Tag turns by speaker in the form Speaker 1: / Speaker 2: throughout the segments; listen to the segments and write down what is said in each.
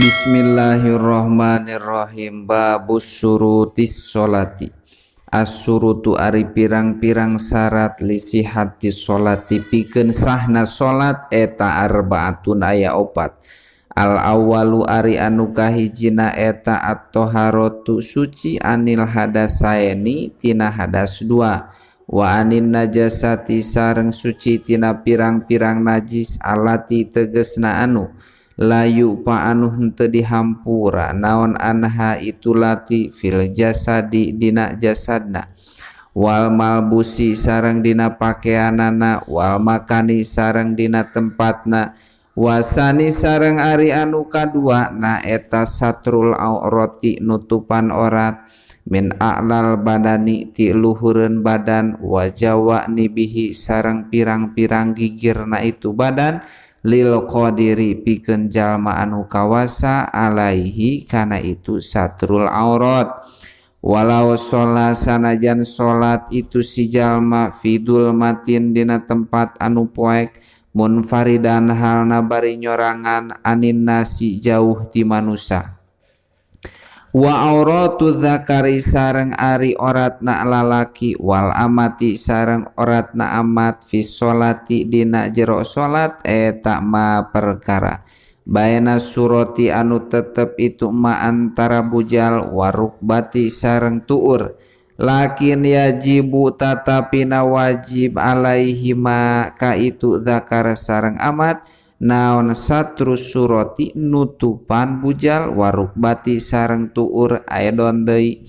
Speaker 1: Bismillahirrahmanirrahim. Babus surutis sholati. As-surutu ari pirang-pirang syarat lisihati sholati pikeun sahna sholat eta arbaatun aya opat. Al awalu ari anu kahijina eta at-toharotu suci anil hadasaini tina hadas dua. Wa anin najasati sareng suci tina pirang-pirang najis alati tegesna anu layu pa anu henteu dihampura naon anha itu lati fil jasadi dina jasadna wal malbusi sareng dina pakeanana wal makani sareng dina tempatna wasani sareng ari anu kadua na eta satrul aurati nutupan orat min a'lal badani ti luhureun badan wajawa nibihi sareng pirang-pirang gigirna itu badan lil qadiri pikeun jalma anu kawasa alaihi kana itu satrul aurat walau sholat sanajan sholat itu si jalma fidul matin dina tempat anu poek munfaridan halna bari nyorangan anin nasi jauh ti manusa wa auratu dzakari sareng ari oratna lalaki wal amati sareng oratna amat fi sholati dina jero sholat eta ma perkara baina surati anu tetep itu ma antara bujal warukbati sareng tuur lakin yajibu tatapina wajib alaihi ma ka itu dzakar sareng amat naon satru surati nutupan bujal warukbati sareng tuur aedon deui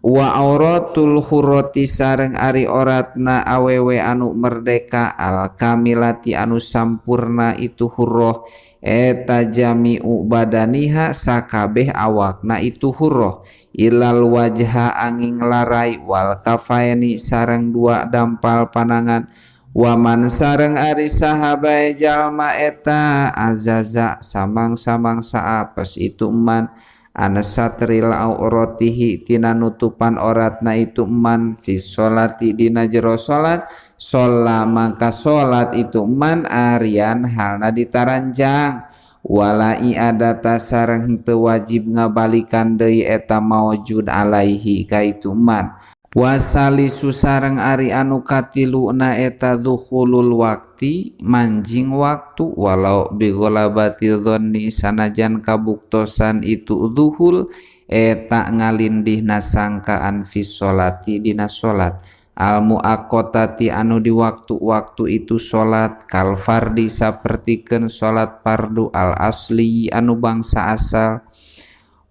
Speaker 1: wa auratul hurrati sareng ari oratna awewe anu merdeka al kamilati anu sampurna itu hurroh eta jami'u badaniha sakabeh awakna itu hurroh ilal wajha angin larai wal kafaini sareng dua dampal panangan waman sareng ari sahabae jalma eta azaza samang-samang saapes itu man anasatril auratihi tina nutupan oratna itu man fi sholati dina jero sholat sholla maka sholat itu man arian halna ditaranjang wala i'adata sareng teu wajib ngabalikan deui eta maujud alaihi ka itu man wasali susareng ari anu katiluna eta dukhulul wakti manjing waktu walau bigolabati dhonni sanajan kabuktosan itu duhul eta ngalindihna sangkaan fi sholati dina sholat al muaqqatati anu di waktu-waktu itu sholat kal fardi sapertikeun sholat fardu al asli anu bangsa asal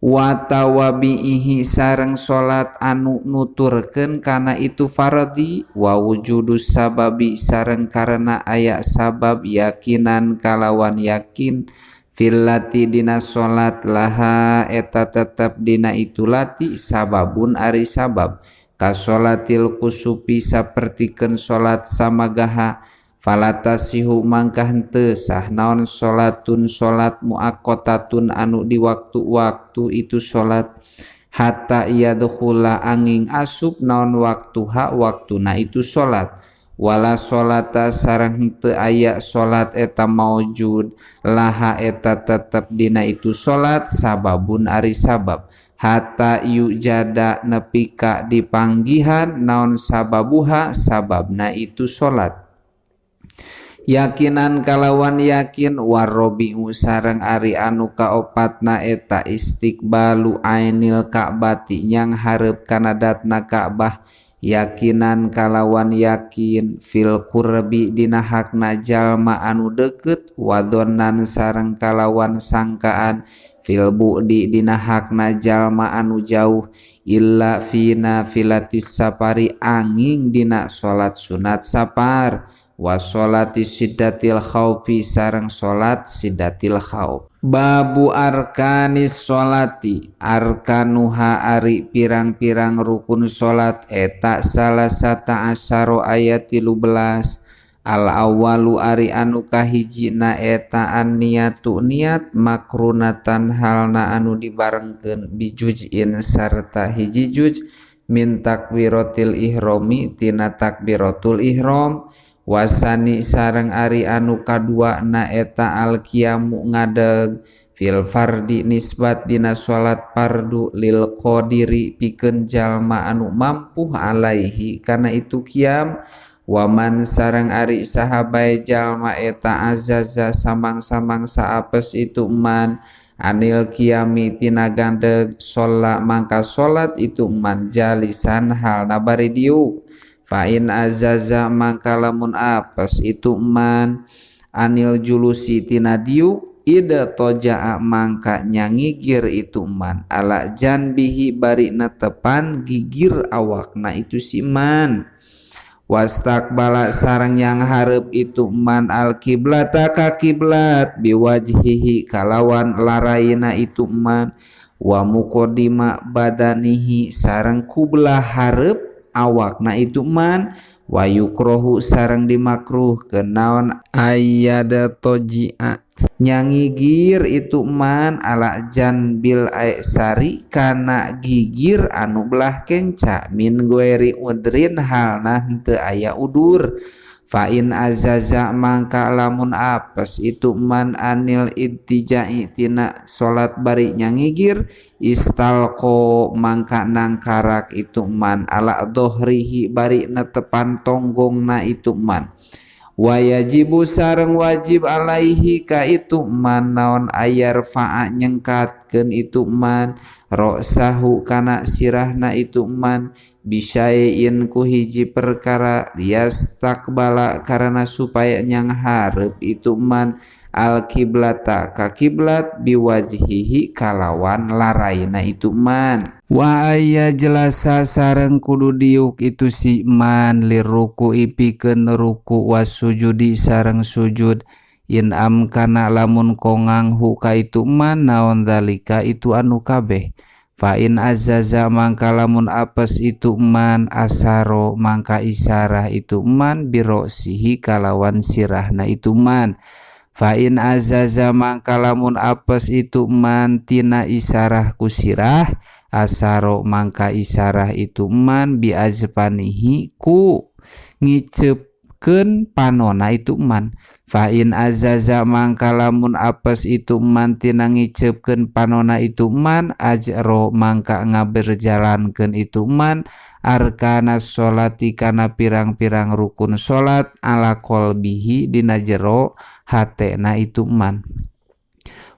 Speaker 1: wa tawabihi sareng sholat anu nuturkeun kana itu fardi wa wujudus sababi sareng karena aya sabab yakinan kalawan yakin fillati dina sholat laha eta tetep dina itu lati sababun ari sabab ka sholatil kusupi sapertikeun sholat samagaha falatasihu mangka henteu sah naon sholatun sholat muaqqatatun anu di waktu-waktu itu sholat hatta yadkhula angin asup naon waktuha waktuna itu sholat wala sholata sareng henteu aya sholat eta maujud laha eta tetep dina itu sholat sababun ari sabab hatta yujada nepika dipanggihan naon sababuha sababna itu sholat yakinan kalawan yakin warobi'u sareng ari anu kaopatna eta istiqbalu ainil ka'bati nyang hareup kana datna Ka'bah yakinan kalawan yakin fil qurbi dina hakna jalma anu deukeut wadonnan sareng kalawan sangkaan fil bu'di dina hakna jalma anu jauh illa fina filatis sapari angin dina salat sunat sapar wa sholati siddatil khaufi sareng sholat siddatil khauf babu arkanis sholati arkanuha ari pirang-pirang rukun sholat eta salasata asyara ayat 13 al awalu ari anu kahijina eta an niyatu niat makrunatan halna anu dibarengkeun bijujin sarta hiji juj min takbiratil ihrami tina takbiratul ihram wasani sareng ari anu kadua na eta al qiyamu ngadeg fil fardi nisbat dina salat fardu lil qadiri pikeun jalma anu mampu alaihi kana itu qiyam waman sareng ari sahabai jalma eta azaza samang-samang saapes itu man anil qiyami tina gandeg sholat mangka salat itu man jalisan hal nabari diuk fa in azaza mangka lamun apes itu man anil julusi tina diuk ida toja'a mangka nyangigir itu man ala janbihi bari netepan gigir awakna itu si man wastaqbala sareng yang hareup itu man al kiblata ka kiblat biwajhihi kalawan larayna itu man wa muqaddima badanihi sareng kublah hareup awakna itu man wa yukrohu sareng dimakruh kenaon ayyada toji'a nyangigir itu man ala janbil aisari kana gigir anu belah kenca min gueri udrin halna henteu aya udur fa in azaza mangka lamun apes itu man anil ittijai tina salat bari nyangigir istalqo mangka nangkarak itu man ala dohrihi bari netepan tonggongna itu man wayajibu sareng wajib alaihi ka itu man naon ayar fa'a nyengkatkeun itu man ra'sahu kana sirahna itu man bisayin ku hiji perkara liyastaqbala karena supaya nyang hareup itu man al kiblata ka kiblat biwajhihi kalawan larayna itu man wa aya jelasa sareng kudu diuk itu si man liruku ipikeun ruku wasujudi sareng sujud in amkana lamun kongang hu ka itu man naon dalika itu anu kabeh fa in azaza mangka lamun apes itu man asaro mangka isyarah itu man birosihi kalawan sirahna itu man fa in azaza mangka lamun apes itu man tina isyarah ku sirah asaro mangka isyarah itu man bi azpanihi ku ngicepkeun panona itu man fa in azaza mangka lamun apes itu man tina ngicepkeun panona itu man ajro mangka ngaberjalankeun itu man arkana sholati kana pirang-pirang rukun salat ala qalbihi dina jero hatena itu man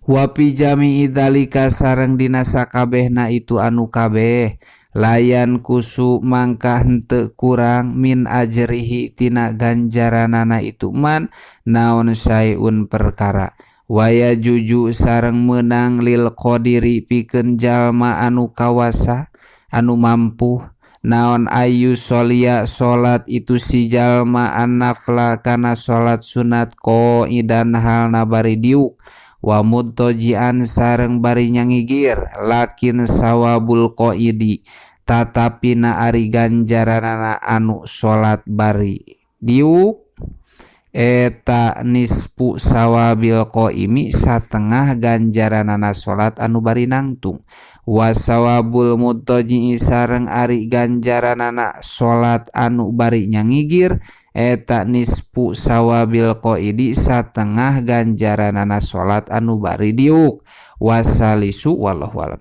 Speaker 1: wa pi jami'i dzalika sareng dina sakabehna itu anu kabeh layan kusu mangka henteu kurang min ajrihi tina ganjaranana itu man naon sayun perkara waya juju sareng meunang lil qadiri pikeun jalma anu kawasa anu mampu naon ayu sholia salat itu si jalma annafla kana salat sunat ko idan halna bari diuk wa mudtojian sareng bari nyangigir lakin sawabul qaidi tatapina ari ganjaranana anu salat bari diuk eta nispu sawabil qaimi satengah ganjaranana salat anu bari nangtung wasawabul mudtoji sareng ari ganjaranana salat anu bari nyangigir eta nispu sawabil qaidi satengah ganjaranana salat anu bari diuk wasalisu wallahu alam.